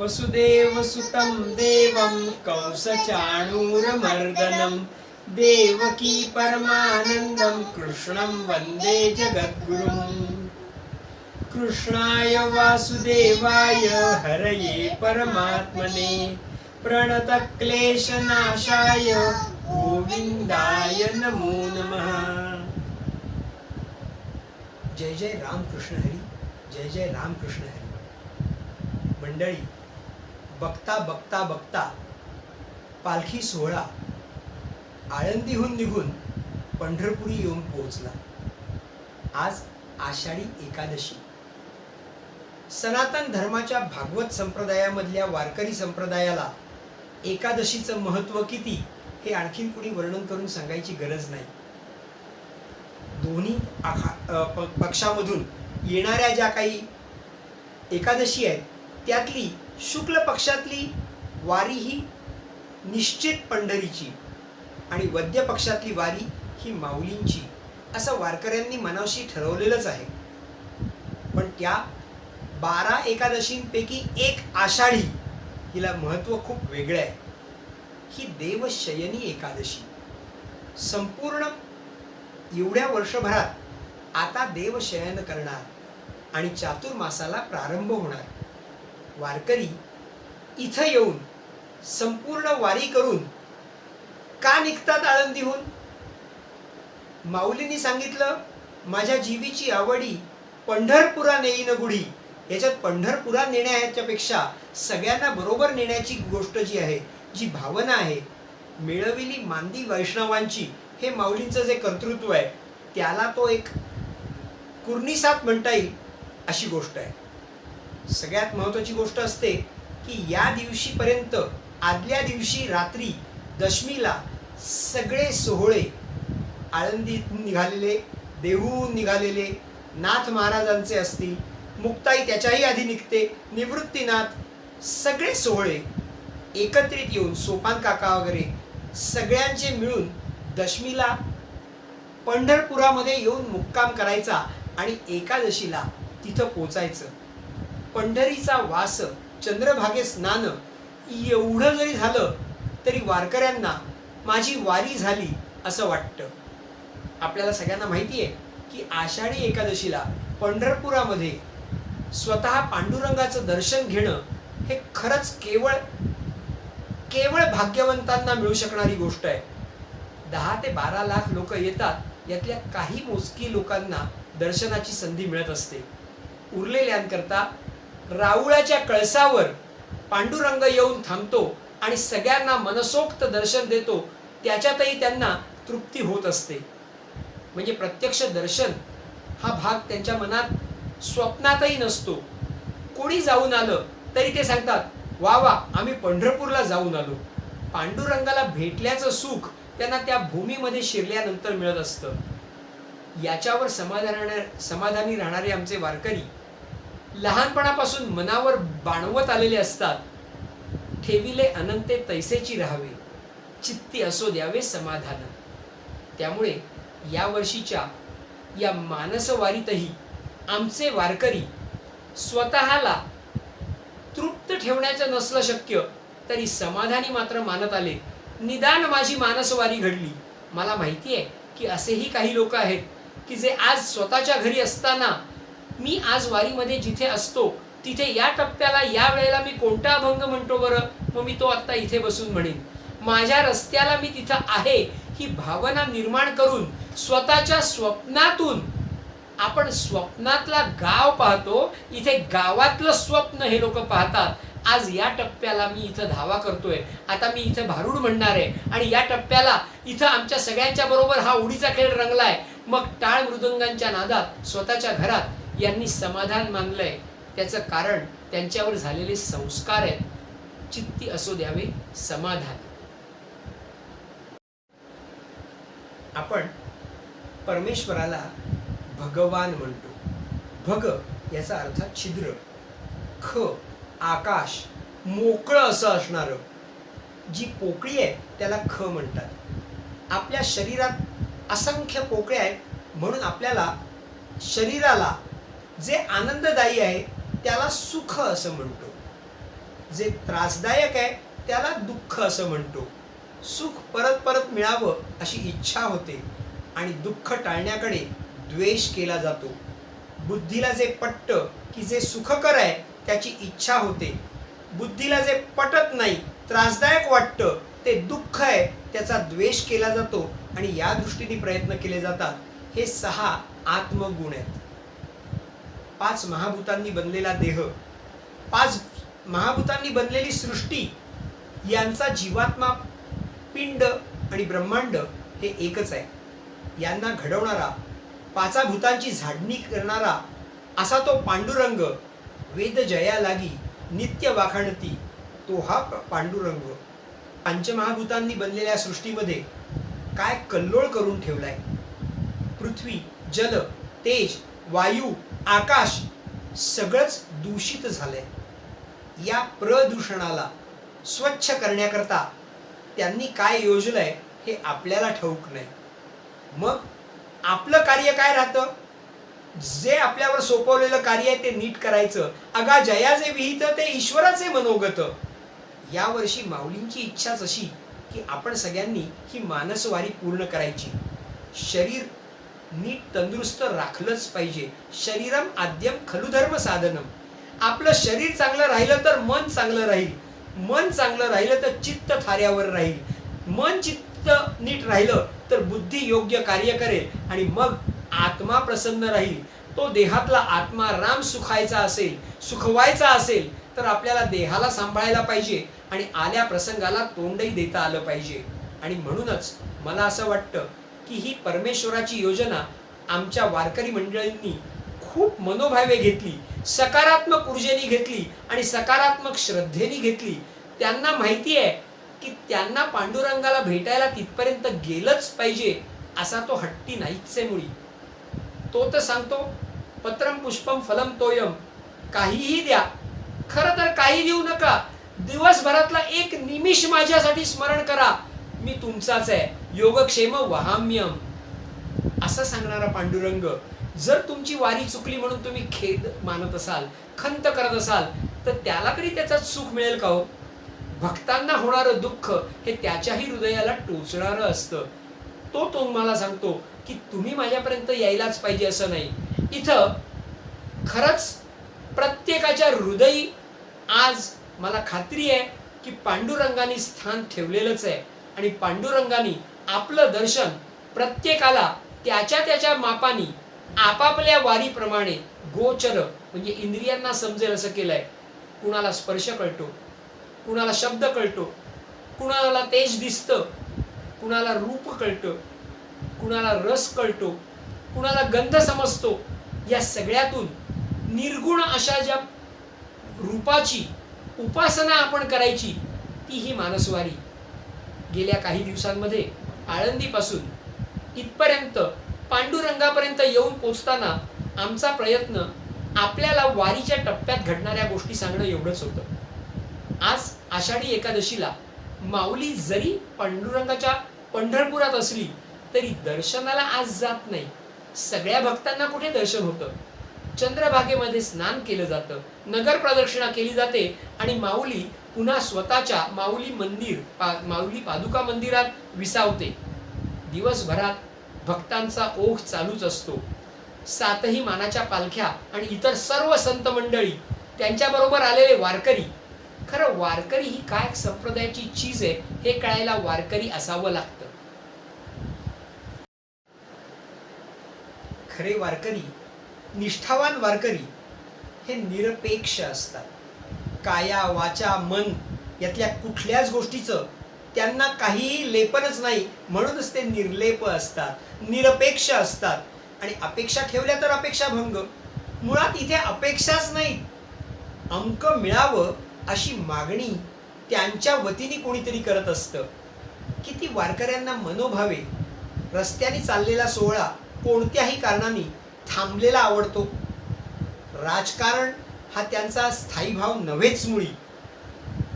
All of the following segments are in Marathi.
वसुदेवसुतं देवं कंसचाणूरमर्दनं देवकी परमानन्दं कृष्णं वन्दे जगद्गुरुम्। कृष्णाय वासुदेवाय हरये परमात्मने प्रणतक्लेशनाशाय गोविंदाय नमो नमः। जय जय राम कृष्ण हरी, जय जय राम कृष्ण हरी। मंडळी, बघता बघता बघता पालखी सोहळा आळंदीहून निघून पंढरपुरी येऊन पोहोचला। आज आषाढी एकादशी। सनातन धर्माच्या भागवत संप्रदायामधल्या वारकरी संप्रदायाला एकादशीचं महत्त्व किती हे आणखीन कुणी वर्णन करून सांगायची गरज नाही। दोन्ही पक्षामधून येणाऱ्या ज्या काही एकादशी आहेत त्यातली शुक्ल पक्षातली वारी ही निश्चित पंढरीची आणि वद्य पक्षातली वारी ही माऊलींची असं वारकऱ्यांनी मनाशी ठरवलेलंच आहे। पण त्या 12 एकादशींपैकी एक आषाढी हिला महत्त्व खूप वेगळं आहे। ही देवशयनी एकादशी। संपूर्ण एवढ्या वर्षभरात आता देवशयन करणार आणि चातुर्मासाला प्रारंभ होणार। वारकरी इथं येऊन संपूर्ण वारी करून का निघतात आळंदीहून? माऊलींनी सांगितलं, माझ्या जीवीची आवडी पंढरपुरा नेईन गुढी। याच्यात पंढरपुरा नेण्याच्यापेक्षा सगळ्यांना बरोबर नेण्याची गोष्ट जी आहे, जी भावना आहे, मिळविली मांदी वैष्णवांची, हे माऊलींचं जे कर्तृत्व आहे त्याला तो एक कुर्निसात म्हणता येईल अशी गोष्ट आहे। सगळ्यात महत्त्वाची गोष्ट असते की या दिवशीपर्यंत आदल्या दिवशी रात्री दशमीला सगळे सोहळे आळंदीतून निघालेले, देहूहून निघालेले, नाथ महाराजांचे असतील, मुक्ताई त्याच्याही आधी निघते, निवृत्तीनाथ, सगळे सोहळे एकत्रित येऊन सोपान काका वगैरे सगळ्यांचे मिळून दशमीला पंढरपुरामध्ये येऊन मुक्काम करायचा आणि एकादशीला तिथं पोचायचं। पंढरीचा वास, चंद्रभागे स्नान एवढं जरी झालं तरी वारकऱ्यांना माझी वारी झाली असं वाटतं। आपल्याला सगळ्यांना माहिती आहे की आषाढी एकादशीला पंढरपुरामध्ये स्वतः पांडुरंगाचं दर्शन घेणं हे खरंच केवळ भाग्यवंतांना मिळू शकणारी गोष्ट आहे। 10 ते 12 लाख लोक येतात, यातल्या काही मोजकी लोकांना दर्शनाची संधी मिळत असते। उरलेल्यांकरता राऊळाच्या कळसावर पांडुरंग येऊन थांबतो आणि सगळ्यांना मनसोक्त दर्शन देतो, त्याच्यातही त्यांना तृप्ती होत असते। म्हणजे प्रत्यक्ष दर्शन हा भाग त्यांच्या मनात स्वप्नातही नसतो। कोणी जाऊन आलं तरी ते सांगतात, वा वा, आम्ही पंढरपूरला जाऊन आलो। पांडुरंगाला भेटल्याचं सुख त्यांना त्या भूमीमध्ये शिरल्यानंतर मिळत असतं। याच्यावर समाधानी राहणारे आमचे वारकरी लहानपणापासून मनावर बाणवत आलेले असतात, ठेविले अनंते तैसेची राहावे, चित्ती असो द्यावे समाधान। त्यामुळे या वर्षीच्या या मानसवारीतही आमचे वारकरी स्वतःला तृप्त ठेवण्याचं नसलं शक्य तरी समाधानी मात्र मानत आले। निदान माझी मानसवारी घडली। मला माहिती आहे की असेही काही लोक आहेत की जे आज स्वतःच्या घरी असताना, मी आज वारीमध्ये जिथे असतो तिथे या टप्प्याला या वेळेला मी कोणता अभंग म्हणतो बरं, मग मी तो आत्ता इथे बसून म्हणेन। माझ्या रस्त्याला मी तिथं आहे ही भावना निर्माण करून स्वतःच्या स्वप्नातून, आपण स्वप्नातला गाव पाहतो, इथे गावातलं स्वप्न हे लोक पाहतात। आज या टप्प्याला मी इथं धावा करतोय, आता मी इथं भारुड म्हणणार आहे आणि या टप्प्याला इथं आमच्या सगळ्यांच्या बरोबर हा उडीचा खेळ रंगलाय। मग टाळ मृदंगांच्या नादात स्वतःच्या घरात यांनी समाधान मानलंय। त्याचं कारण त्यांच्यावर झालेले संस्कार आहेत। चित्ती असो द्यावे समाधान। आपण परमेश्वराला भगवान म्हणतो। भग याचा अर्थ छिद्र, ख आकाश, मोकळं असं असणारं, जी पोकळी आहे त्याला ख म्हणतात। आपल्या शरीरात असंख्य पोकळ्या आहेत, म्हणून आपल्याला शरीराला जे आनंददायी आहे त्याला सुख असं म्हणतो। जे त्रासदायक आहे त्याला दुःख असं म्हणतो. सुख परत परत मिळावं अशी इच्छा होते आणि दुःख टाळण्याकडे द्वेष केला जातो. बुद्धीला जे पटतं की जे सुखकर आहे त्याची इच्छा होते. बुद्धीला जे पटत नाही, त्रासदायक वाटतं, ते दुःख आहे त्याचा द्वेष केला जातो आणि या दृष्टीने प्रयत्न केले जातात. हे 6 आत्मगुण आहेत. 5 महाभूतांनी बनलेला देह, 5 महाभूतांनी बनलेली सृष्टी, यांचा जीवात्मा, पिंड आणि ब्रह्मांड हे एकच आहे. यांना घडवणारा, 5 भूतांची झाडणी करणारा असा तो पांडुरंग वेद जया लागी नित्य वाखाणती, तो हा पांडुरंग पंचमहाभूतांनी बनलेल्या सृष्टीमध्ये काय कल्लोळ करून ठेवलाय. पृथ्वी, जल, तेज, वायू, आकाश सगळंच दूषित झालंय. या प्रदूषणाला स्वच्छ करण्याकरता त्यांनी काय योजलंय हे आपल्याला ठाऊक नाही. मग आपलं कार्य काय राहतं? जे आपल्यावर सोपवलेलं कार्य आहे ते नीट करायचं. अगा जया जे विहित ते ईश्वराचे मनोगत. यावर्षी माऊलींची इच्छाच अशी की आपण सगळ्यांनी ही मानसवारी पूर्ण करायची. शरीर नीट तंदुरुस्त राखलंच पाहिजे. शरीरम आद्यम खलु धर्म साधनम. आपलं शरीर चांगलं राहिलं तर मन चांगलं राहील. मन चांगलं राहिलं तर चित्त थाऱ्यावर राहील. मन चित्त नीट राहिलं तर बुद्धी योग्य कार्य करेल आणि मग आत्मा प्रसन्न राहील. तो देहातला आत्मा राम सुखायचा असेल, सुखवायचा असेल तर आपल्याला देहाला सांभाळायला पाहिजे आणि आल्या प्रसंगाला तोंडही देता आलं पाहिजे. आणि म्हणूनच मला असं वाटतं की ही परमेश्वराची योजना आमच्या वारकरी मंडळींनी खूप मनोभावे घेतली, सकारात्मक ऊर्जेने घेतली आणि सकारात्मक श्रद्धेने घेतली. त्यांना माहिती आहे की त्यांना पांडुरंगाला भेटायला तिथपर्यंत गेलंच पाहिजे असा तो हट्टी नाहीच आहे मुळी. तो तर सांगतो पत्रम पुष्पम फलम तोयम, काहीही द्या, खरं तर काही देऊ नका, दिवसभरातला एक निमिष माझ्यासाठी स्मरण करा, मी तुमचाच आहे, योगक्षेम वहाम्यम असं सांगणारा पांडुरंग. जर तुमची वारी चुकली म्हणून तुम्ही खेद मानत असाल, खंत करत असाल तर त्याला तरी त्याचं सुख मिळेल का हो? भक्तांना होणारं दुःख हे त्याच्याही हृदयाला टोचणारं असतं. तो तुम्हाला सांगतो की तुम्ही माझ्यापर्यंत यायलाच पाहिजे असं नाही. इथं खरंच प्रत्येकाच्या हृदयी आज मला खात्री आहे की पांडुरंगाने स्थान ठेवलेलंच आहे आणि पांडुरंगाने आपलं दर्शन प्रत्येकाला त्याच्या त्याच्या मापानी आपापल्या वारीप्रमाणे गोचर म्हणजे इंद्रियांना समजेल असं केलंय. कुणाला स्पर्श कळतो, कुणाला शब्द कळतो, कुणाला तेज दिसतं, कुणाला रूप कळतं, कुणाला रस कळतो, कुणाला गंध समजतो. या सगळ्यातून निर्गुण अशा ज्या रूपाची उपासना आपण करायची ती ही मानसवारी. गेल्या काही दिवसांमध्ये आळंदीपासून इथपर्यंत पांडुरंगापर्यंत येऊन पोचताना आमचा प्रयत्न आपल्याला वारीच्या टप्प्यात घडणाऱ्या गोष्टी सांगणं एवढंच होतं. आज आषाढी एकादशीला माऊली जरी पांडुरंगाच्या पंढरपुरात असली तरी दर्शनाला आज जात नाही. सगळ्या भक्तांना कुठे दर्शन होतं? चंद्रभागेमध्ये स्नान केलं जातं, नगर प्रदक्षिणा केली जाते आणि माऊली पुन्हा स्वतःच्या माऊली पादुका मंदिरात विसावते. दिवसभरात भक्तांचा ओघ चालूच असतो. 7ही मानाच्या पालख्या आणि इतर सर्व संत मंडळी, त्यांच्याबरोबर आलेले वारकरी. खरं वारकरी ही काय संप्रदायाची चीज आहे हे कळायला वारकरी असावं लागतं. खरे वारकरी, निष्ठावान वारकरी हे निरपेक्ष असतात. काया, वाचा, मन यातल्या कुठल्याच गोष्टीचं त्यांना काहीही लेपनच नाही. म्हणूनच ते निर्लेप असतात, निरपेक्ष असतात. आणि अपेक्षा ठेवल्या तर अपेक्षा भंग. मुळात इथे अपेक्षाच नाही, अंक मिळावं अशी मागणी त्यांच्या वतीने कोणीतरी करत असतं. किती वारकऱ्यांना मनोभावे रस्त्याने चाललेला सोहळा कोणत्याही कारणाने थांबलेला आवडतो. राजकारण हा त्यांचा स्थायी भाव नव्हेच मुळी.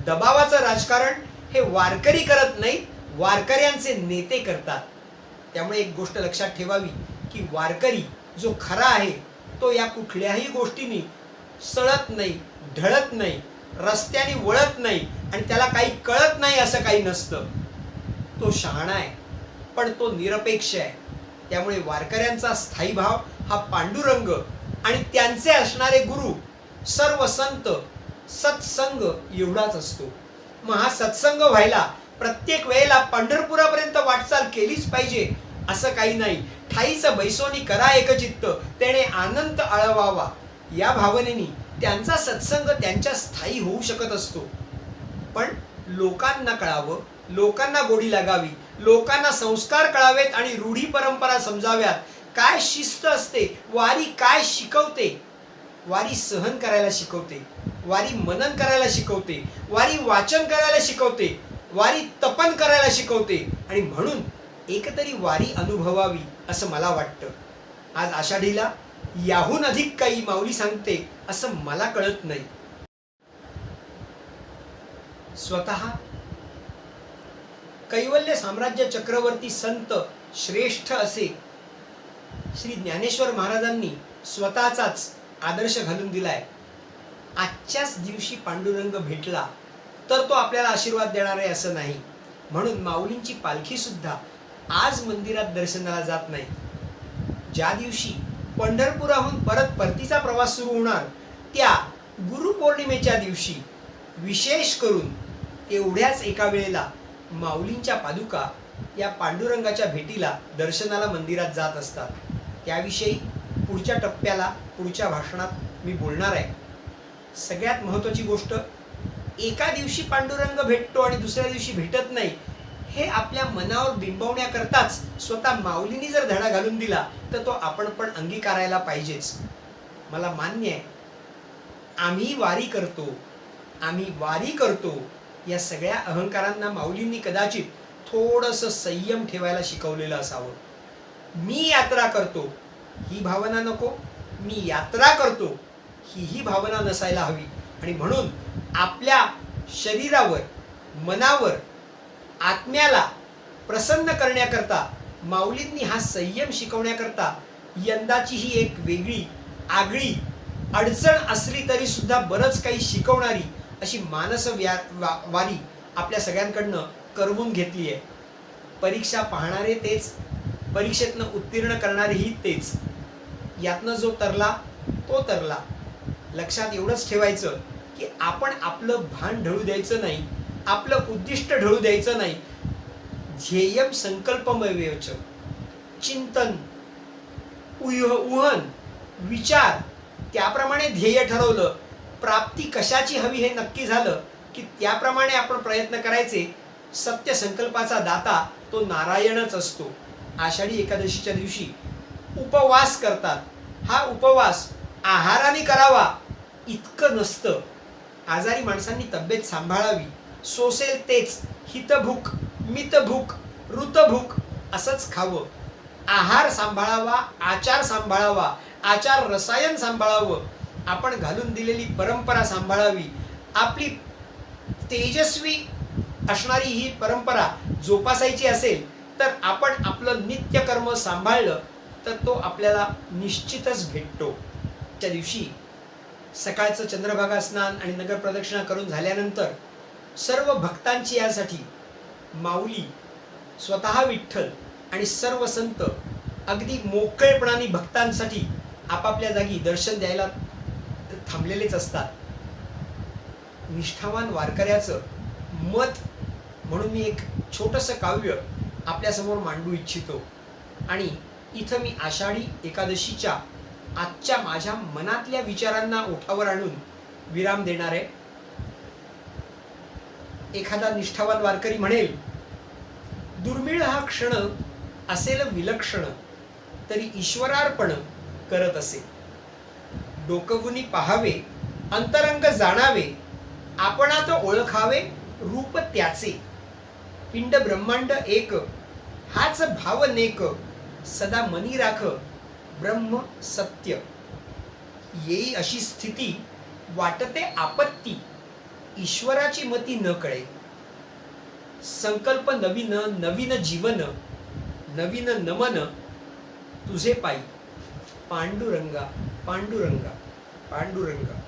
दबावाचं राजकारण हे वारकरी करत नाहीत, वारकऱ्यांचे नेते करतात. त्यामुळे एक गोष्ट लक्षात ठेवावी की वारकरी जो खरा आहे तो या कुठल्याही गोष्टींनी सळत नाही, ढळत नाही. रस्त्याने वळत नाही आणि त्याला काही कळत नाही असं काही नसतं. तो शहाणा आहे, पण तो निरपेक्ष आहे. त्यामुळे वारकऱ्यांचा स्थायी भाव हा पांडुरंग आणि त्यांचे असणारे गुरु सर्व संत सत्संग एवढाच असतो. मग हा सत्संग व्हायला प्रत्येक वेळेला पंढरपुरापर्यंत वाटचाल केलीच पाहिजे असं काही नाही. ठाईचं बैसोनी करा एकचित्त, त्याने आनंद आळवावा या भावनेनी त्यांचा सत्संग त्यांच्या स्थायी होऊ शकत असतो. पण लोकांना कळावं, लोकांना गोडी लागावी, लोकांना संस्कार कळावेत आणि रूढी परंपरा समजाव्यात. काय शिस्त असते, वारी काय शिकवते. वारी सहन करायला शिकवते, वारी मनन करायला शिकवते, वारी वाचन करायला शिकवते, वारी तपन करायला शिकवते. आणि म्हणून एकतरी वारी अनुभवावी असं मला वाटतं. आज आषाढीला याहून अधिक काही माऊली सांगते असं मला कळत नाही. स्वतः कैवल्य साम्राज्य चक्रवर्ती संत श्रेष्ठ असे श्री ज्ञानेश्वर महाराजांनी स्वतःचाच आदर्श घालून दिलाय. आजच्याच दिवशी पांडुरंग भेटला तर तो आपल्याला आशीर्वाद देणार आहे असं नाही. म्हणून माऊलींची पालखी सुद्धा आज मंदिरात दर्शनाला जात नाही. ज्या दिवशी पंढरपुराहून परत परतीचा प्रवास सुरू होणार त्या गुरुपौर्णिमेच्या दिवशी विशेष करून एवढ्याच एका वेळेला माऊलींच्या पादुका या पांडुरंगाच्या भेटीला दर्शनाला मंदिरात जात असतात. त्याविषयी पुढच्या टप्प्याला पुढच्या भाषणात मी बोलणार आहे. सगळ्यात महत्त्वाची गोष्ट, एका दिवशी पांडुरंग भेटतो आणि दुसऱ्या दिवशी भेटत नाही हे आपल्या मनावर बिंबवण्याकरताच स्वतः माऊलींनी जर धडा घालून दिला तर तो आपण पण अंगीकारायला पाहिजेच. मला मान्य आहे, आम्ही वारी करतो या सगळ्या अहंकारांना माऊलींनी कदाचित थोडंसं संयम ठेवायला शिकवलेलं असावं. मी यात्रा करतो ही भावना नको, मी यात्रा करतो ही भावना नसायला हवी. आणि म्हणून आपल्या शरीरावर, मनावर, आत्म्याला प्रसन्न करण्याकरता माऊलींनी हा संयम शिकवण्याकरता यंदाची ही एक वेगळी आगळी अडचण असली तरी सुद्धा बरंच काही शिकवणारी अशी मानस वारी आपल्या सगळ्यांकडनं करवून घेतली आहे. परीक्षा पाहणारे तेच, परीक्षेतनं उत्तीर्ण करणारेही तेच. यातनं जो तरला तो तरला. लक्षात एवढंच ठेवायचं की आपण आपलं भान ढळू द्यायचं नाही, आपलं उद्दिष्ट ढळू द्यायचं नाही. ध्येयम संकल्पमयच, चिंतन, उहन, विचार त्याप्रमाणे ध्येय ठरवलं, प्राप्ती कशाची हवी हे नक्की झालं की त्याप्रमाणे आपण प्रयत्न करायचे. सत्य संकल्पाचा दाता तो नारायणच असतो. आषाढी एकादशीच्या दिवशी उपवास करतात. हा उपवास आहाराने करावा इतकं नसतं. आजारी माणसांनी तब्येत सांभाळावी. सोसेल तेच हितभूक, मितभूक, ऋतभूक असंच खावं. आहार सांभाळावा, आचार सांभाळावा, आचार रसायन सांभाळावं. आपण घालून दिलेली परंपरा सांभाळावी. आपली तेजस्वी असणारी ही परंपरा जोपासायची असेल तर आपण आपलं नित्यकर्म सांभाळलं तर तो आपल्याला निश्चितच भेटतो. त्या दिवशी सकाळचं चंद्रभागा स्नान आणि नगर प्रदक्षिणा करून झाल्यानंतर सर्व भक्तांची यासाठी माऊली, स्वतः विठ्ठल आणि सर्व संत अगदी मोकळेपणाने भक्तांसाठी आपापल्या जागी दर्शन द्यायला थांबलेलेच असतात. निष्ठावान वारकऱ्याचं मत म्हणून मी एक छोटंसं काव्य आपल्यासमोर मांडू इच्छितो. आणि इथं मी आषाढी एकादशीच्या आजच्या माझ्या मनातल्या विचारांना ओठावर आणून विराम देणार आहे. एखादा निष्ठावान वारकरी म्हणेल, दुर्मिळ हा क्षण असेल विलक्षण, तरी ईश्वरार्पण करत असे. डोकवुनी पाहावे, अंतरंग जाणावे, आपणात ओळखावे रूप त्याचे. पिंड ब्रह्मांड एक, हाच भाव नेक, सदा मनी राख ब्रह्म सत्य. येई अशी स्थिती वाटते आपत्ती, ईश्वराची मती न कळे. संकल्प नवीन, नवीन जीवन, नवीन नमन तुझे पायी. पांडुरंगा, पांडुरंगा, पांडुरंगा.